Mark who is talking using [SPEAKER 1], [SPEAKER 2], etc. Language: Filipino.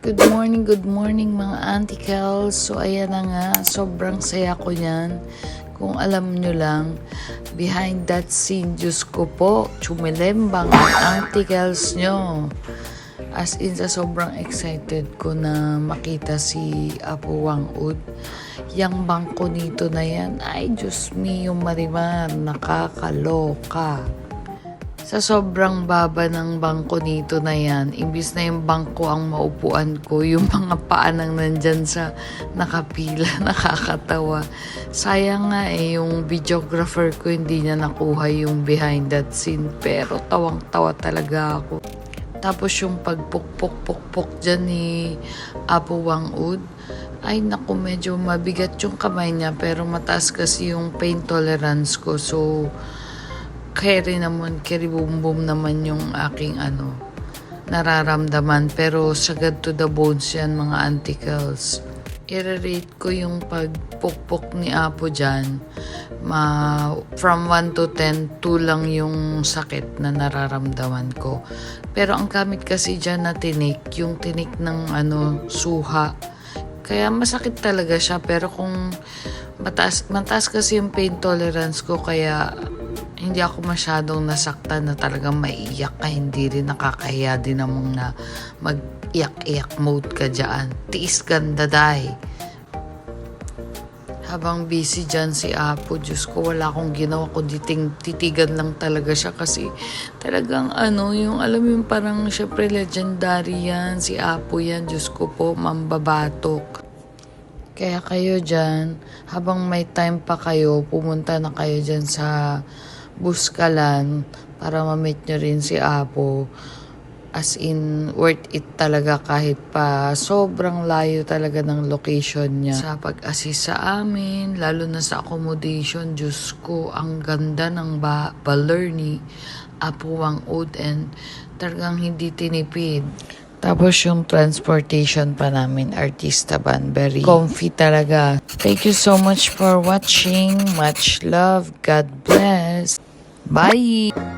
[SPEAKER 1] Good morning mga anticals. So ayan na nga, sobrang saya ko niyan. Kung alam nyo lang, behind that scene, Diyos ko po, chumilembang ang anticals nyo. As in, sa sobrang excited ko na makita si Apo Wang-ud. Yang bangko nito na yan, ay Diyos mio Marimar, nakakaloka. Sa sobrang baba ng bangko nito na yan, imbis na yung bangko ang maupuan ko, yung mga paa nang nandyan sa nakapila, nakakatawa. Sayang nga yung videographer ko hindi niya nakuha yung behind that scene, pero tawang-tawa talaga ako. Tapos yung pagpukpuk-pukpuk dyan ni Apo Wang-ud, ay naku, medyo mabigat yung kamay niya, pero mataas kasi yung pain tolerance ko, so carry boom boom naman yung aking nararamdaman. Pero sagad to the bones yan mga anticals. I-rate ko yung pagpukpok ni Apo dyan. From 1 to 10, 2 lang yung sakit na nararamdaman ko. Pero ang gamit kasi dyan na tinik, yung tinik ng suha. Kaya masakit talaga siya. Pero kung mataas kasi yung pain tolerance ko, kaya hindi ako masyadong nasaktan na talagang maiiyak ka. Hindi rin nakakahiya din namang na mag-iyak-iyak mode ka dyan. Tiis ganda dahi. Habang busy dyan si Apo, Diyos ko, wala akong ginawa kundi titigan lang talaga siya kasi talagang yung alam mo yung parang syempre legendary yan, si Apo yan, Diyos ko po, mambabatok. Kaya kayo dyan, habang may time pa kayo, pumunta na kayo dyan sa Buskalan para ma-meet nyo rin si Apo. As in, worth it talaga kahit pa sobrang layo talaga ng location niya. Sa pag-assist sa amin, lalo na sa accommodation, Diyos ko, ang ganda ng baler ni Apo Wang-ud and talagang hindi tinipid. Tapos yung transportation pa namin, artista van, very comfy talaga. Thank you so much for watching. Much love. God bless. Bye!